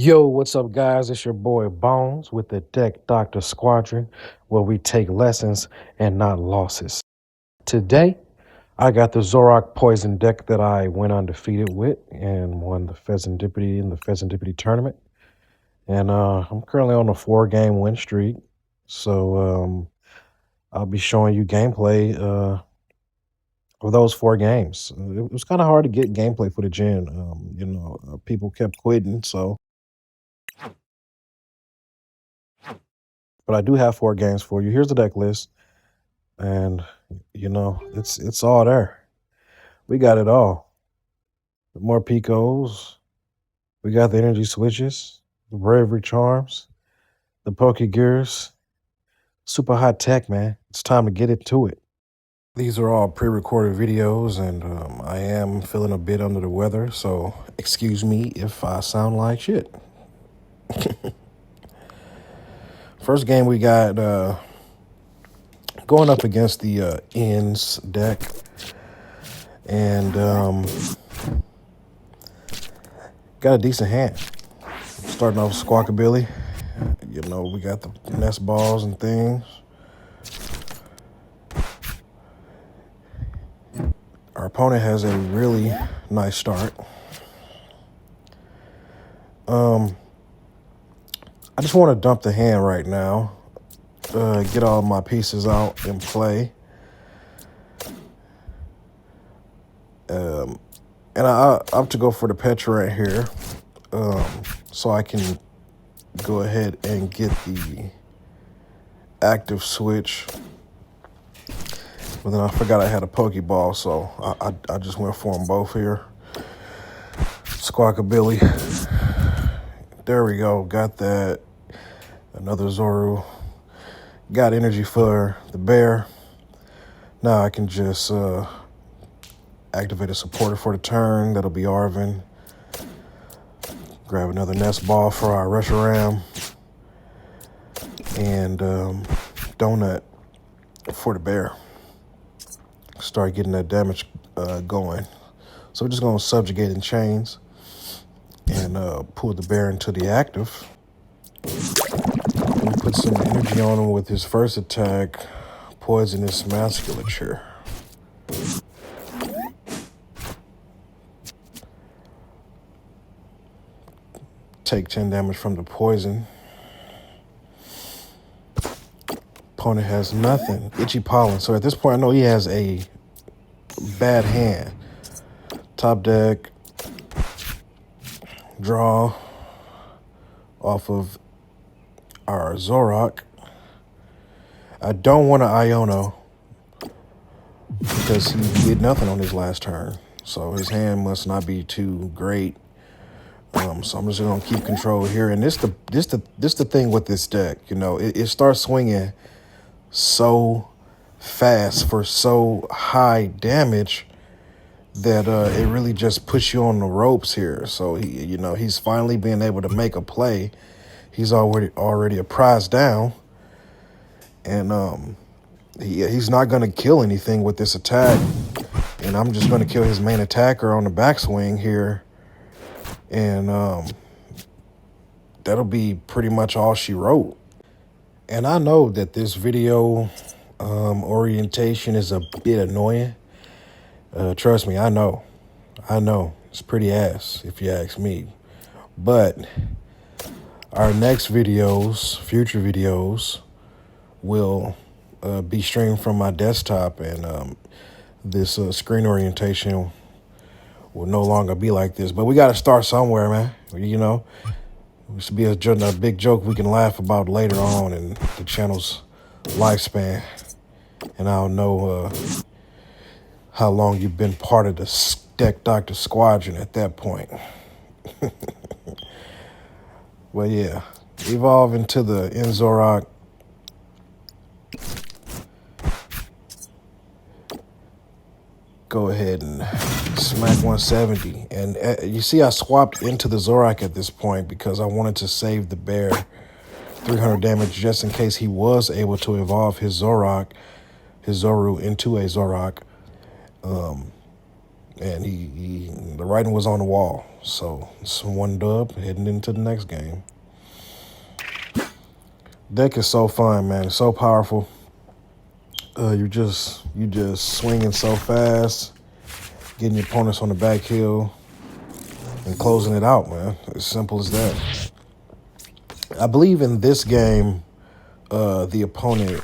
Yo, what's up, guys? It's your boy Bones with the Deck Doctor Squadron, where we take lessons and not losses. Today, I got the Zoroark Poison Deck that I went undefeated with and won the Fezandipiti in the Fezandipiti tournament. And I'm currently on a 4-game win streak. So I'll be showing you gameplay of those 4 games. It was kind of hard to get gameplay footage in. People kept quitting, so. But I do have 4 games for you. Here's the deck list. And it's all there. We got it all. The Morpekos. We got the energy switches, the Bravery Charms, the Pokégears. Super hot tech, man. It's time to get into it. These are all pre-recorded videos, and I am feeling a bit under the weather, so excuse me if I sound like shit. First game we got going up against the Ends deck, and got a decent hand. Starting off with Squawkabilly. We got the Nest Balls and things. Our opponent has a really nice start. I just want to dump the hand right now. Get all my pieces out and play. And I opt to go for the Pecharunt here, so I can go ahead and get the active switch. But then I forgot I had a Pokeball, so I just went for them both here. Squawkabilly. There we go. Got that. Another Zorua. Got energy for the bear. Now I can just activate a supporter for the turn. That'll be Arven. Grab another Nest Ball for our Reshiram. And Donut for the bear. Start getting that damage going. So we're just going to subjugate in chains and pull the bear into the active. We put some energy on him with his first attack, Poisonous Musculature. Take 10 damage from the poison. Opponent has nothing. Itchy Pollen. So at this point, I know he has a bad hand. Top deck. Draw off of our Zoroark. I don't want to Iono because he did nothing on his last turn. So his hand must not be too great. So I'm just gonna keep control here. And this the thing with this deck. It starts swinging so fast for so high damage that it really just puts you on the ropes here. So he's finally being able to make a play. He's already a prize down, and he's not gonna kill anything with this attack. And I'm just gonna kill his main attacker on the backswing here, and that'll be pretty much all she wrote. And I know that this video orientation is a bit annoying. Trust me, I know. It's pretty ass, if you ask me. But our next videos, future videos, will be streamed from my desktop, and this screen orientation will no longer be like this. But we got to start somewhere, man. This will be a big joke we can laugh about later on in the channel's lifespan. And I don't know how long you've been part of the Deck Doctor Squadron at that point. But yeah, evolve into the Zoroark. Go ahead and smack 170. And you see I swapped into the Zoroark at this point because I wanted to save the bear 300 damage just in case he was able to evolve his Zoru into a Zoroark. And the writing was on the wall. So it's 1 dub heading into the next game. Deck is so fun, man. It's so powerful. You just swinging so fast, getting your opponents on the back heel and closing it out, man. As simple as that. I believe in this game, the opponent,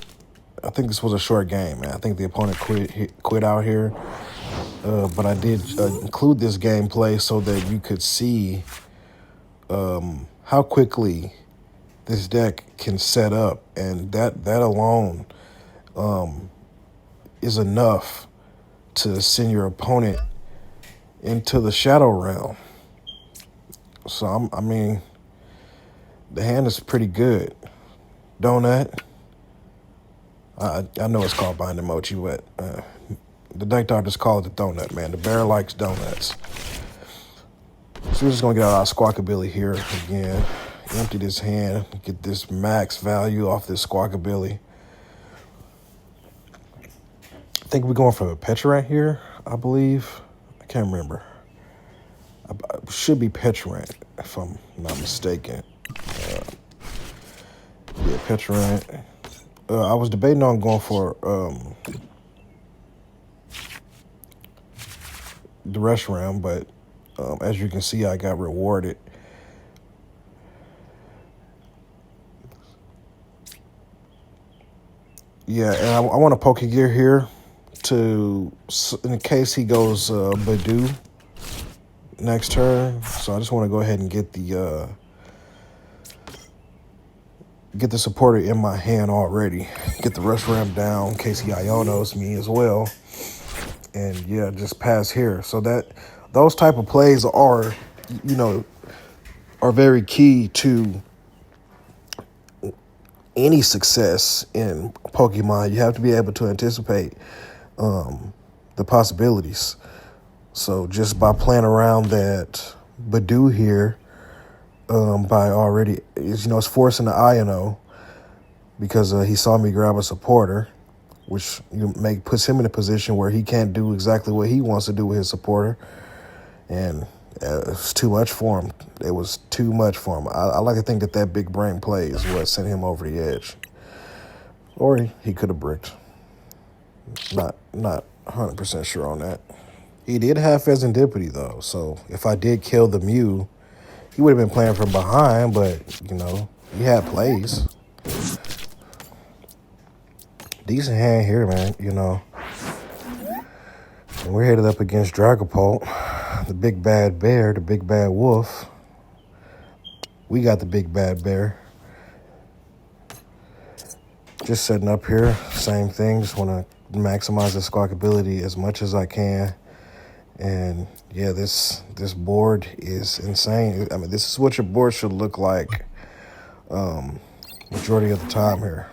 I think this was a short game, man. I think the opponent quit out here. But I did include this gameplay so that you could see how quickly this deck can set up, and that alone is enough to send your opponent into the shadow realm. So I mean, the hand is pretty good. Donut. I know it's called Binding Mochi, but the deck doctors call it the donut, man. The bear likes donuts. So we're just gonna get out our Squawkabilly here again. Empty this hand, get this max value off this Squawkabilly. I think we're going for a Pecharunt here, I believe. I can't remember. It should be Pecharunt, if I'm not mistaken. Yeah, Pecharunt. I was debating on going for the Reshiram, but as you can see, I got rewarded. Yeah, and I want a Pokégear here in case he goes Badoo next turn. So I just want to go ahead and get the supporter in my hand already. Get the Reshiram down in case he Ionos me as well. And yeah, just pass here. So those type of plays are very key to any success in Pokemon. You have to be able to anticipate the possibilities. So just by playing around that Badoo here, by already, it's forcing the Iono because he saw me grab a supporter, which puts him in a position where he can't do exactly what he wants to do with his supporter. And it's too much for him. It was too much for him. I like to think that big brain play is what sent him over the edge. Or he could have bricked. Not 100% sure on that. He did have Fezandipiti, though. So if I did kill the Mew, he would have been playing from behind, but, he had plays. Decent hand here, man, And we're headed up against Dragapult, the big bad bear, the big bad wolf. We got the big bad bear. Just setting up here, same thing. Just want to maximize the Squawkabilly as much as I can. And yeah, this board is insane. I mean, this is what your board should look like majority of the time here.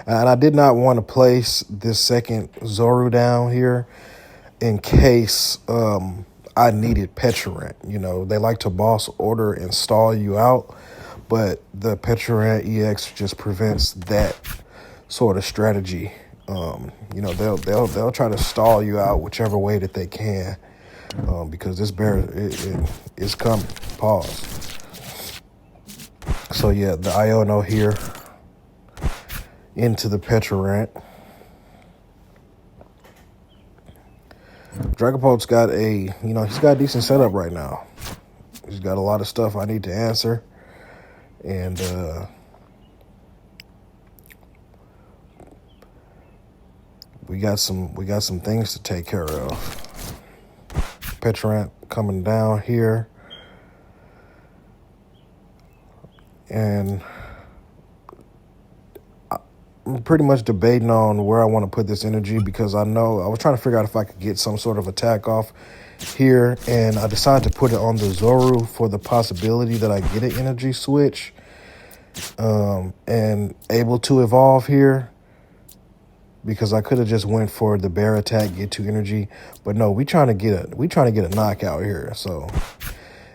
And I did not want to place this second Zorua down here in case I needed Pecharunt. They like to boss order and stall you out, but the Pecharunt EX just prevents that sort of strategy. They'll try to stall you out whichever way that they can, because this bear is coming. Pause. So yeah, the Iono here into the Pecharunt. Dragapult's got he's got a decent setup right now. He's got a lot of stuff I need to answer, and we got some things to take care of. Pecharunt coming down here, and I'm pretty much debating on where I want to put this energy, because I was trying to figure out if I could get some sort of attack off here, and I decided to put it on the Zorua for the possibility that I get an energy switch and able to evolve here, because I could have just went for the bear attack, get 2 energy, but no, we trying to get a knockout here. So,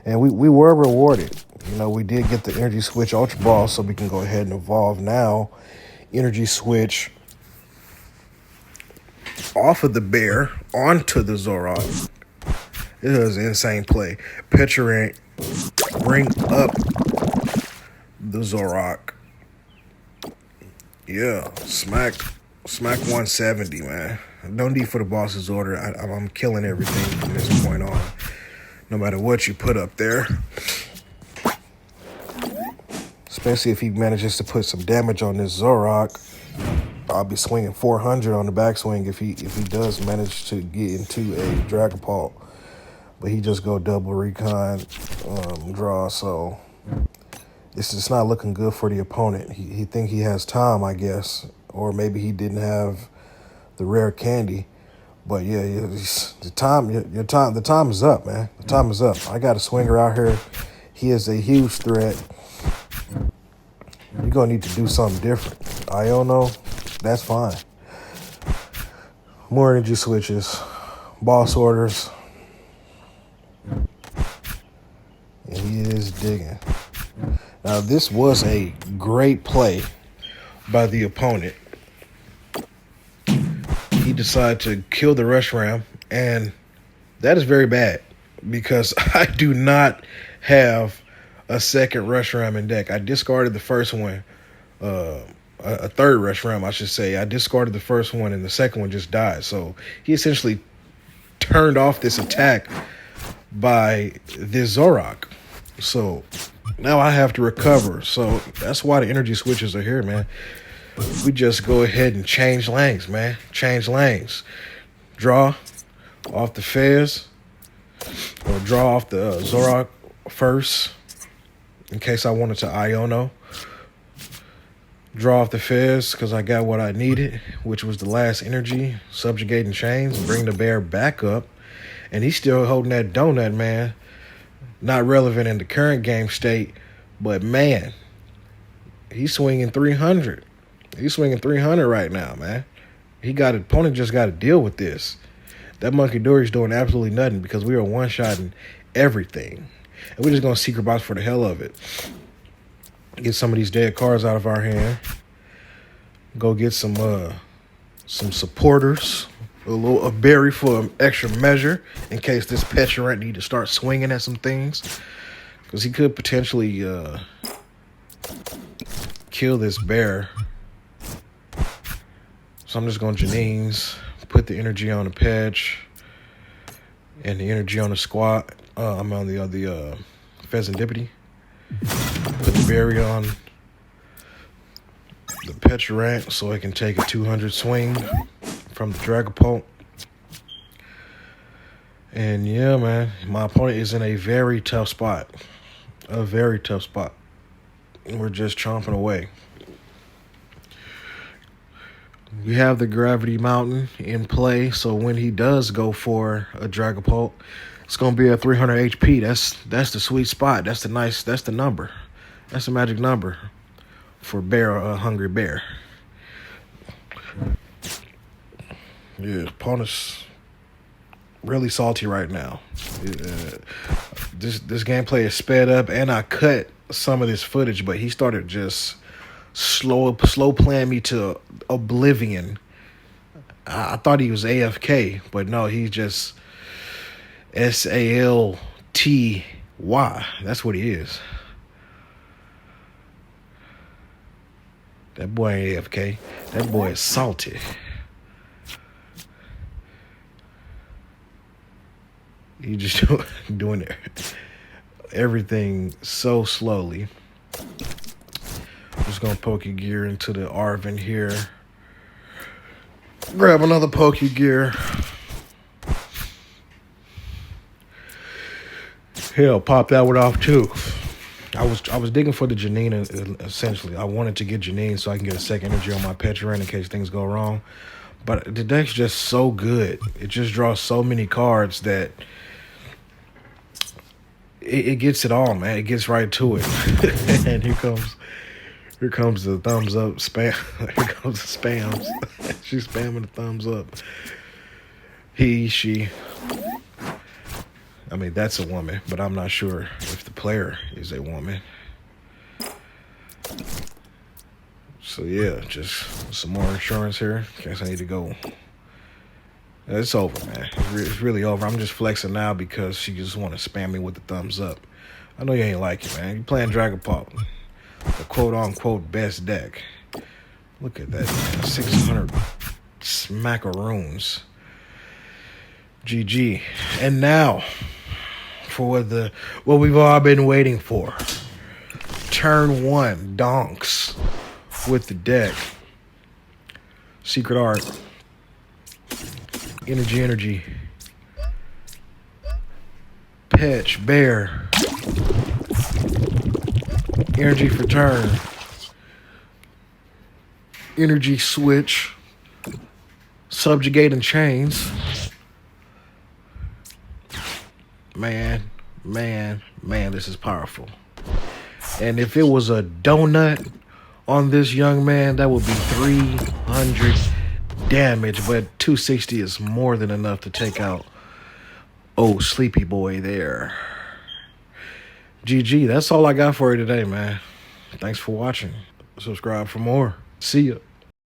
and we were rewarded. We did get the energy switch Ultra Ball, so we can go ahead and evolve now. Energy switch off of the bear onto the Zoroark. It was an insane play. Pecharunt, bring up the Zoroark. Yeah, smack 170, man. No need for the boss's order. I'm killing everything from this point on. No matter what you put up there. Especially if he manages to put some damage on this Zoroark. I'll be swinging 400 on the backswing if he does manage to get into a Dragon Pulse. But he just go double recon draw, so it's just not looking good for the opponent. He think he has time, I guess, or maybe he didn't have the rare candy. But yeah, the time is up, man. The time is up. I got a swinger out here. He is a huge threat. You're gonna need to do something different. Iono, that's fine. More energy switches, boss orders, and he is digging. Now, this was a great play by the opponent. He decided to kill the Reshiram, and that is very bad because I do not have a second Reshiram in deck. I discarded the first one, a third Reshiram, I should say. I discarded the first one, and the second one just died. So he essentially turned off this attack by this Zoroark. So now I have to recover. So that's why the energy switches are here, man. We just go ahead and change lanes, man. Change lanes. Draw off the Fez, or draw off the Zoroark first, in case I wanted to Iono. Draw off the Fez because I got what I needed, which was the last energy, subjugating chains, bring the bear back up. And he's still holding that donut, man. Not relevant in the current game state, but man, he's swinging 300. He's swinging 300 right now, man. Opponent just got to deal with this. That Okidogi's doing absolutely nothing because we are one-shotting everything. And we're just going to Secret Box for the hell of it. Get some of these dead cards out of our hand. Go get some supporters. A berry for an extra measure in case this Pecharunt need to start swinging at some things. Because he could potentially kill this bear. So I'm just going to Janine's, put the energy on the Pech, and the energy on the squat. I'm on the Fezandipiti. Put the berry on the Pecharunt so I can take a 200 swing from the Dragon Pulse. And yeah, man, my opponent is in a very tough spot. A very tough spot. And we're just chomping away. We have the Gravity Mountain in play, so when he does go for a Dragon Pulse, it's gonna be at 300 HP. That's the sweet spot. That's the number. That's the magic number for a hungry bear. Yeah, opponent's really salty right now. This gameplay is sped up, and I cut some of this footage, but he started just slow playing me to oblivion. I thought he was AFK, but no, he's just SALTY. That's what he is. That boy ain't AFK. That boy is salty. You just doing everything so slowly. I'm just gonna Pokégear into the Arven here. Grab another Pokégear. Hell, pop that one off too. I was digging for the Janine essentially. I wanted to get Janine so I can get a second energy on my Pecharunt in case things go wrong. But the deck's just so good. It just draws so many cards that it gets it all, man. It gets right to it. And here comes the thumbs up spam. Here comes the spams. She's spamming the thumbs up. She. I mean, that's a woman, but I'm not sure if the player is a woman. So yeah, just some more insurance here in case I need to go It's over, man. It's really over. I'm just flexing now because she just want to spam me with the thumbs up. I know you ain't like it, man. You playing Dragon Ball, the quote-unquote best deck. Look at that, man. 600 smackaroons. GG. And now, for what we've all been waiting for. Turn 1, donks with the deck. Secret Art. Energy. Pech, Bear. Energy for turn. Energy switch. Subjugate and chains. Man, this is powerful. And if it was a donut on this young man, that would be 300 damage, but 260 is more than enough to take out old sleepy boy there. GG, that's all I got for you today, man. Thanks for watching. Subscribe for more. See ya.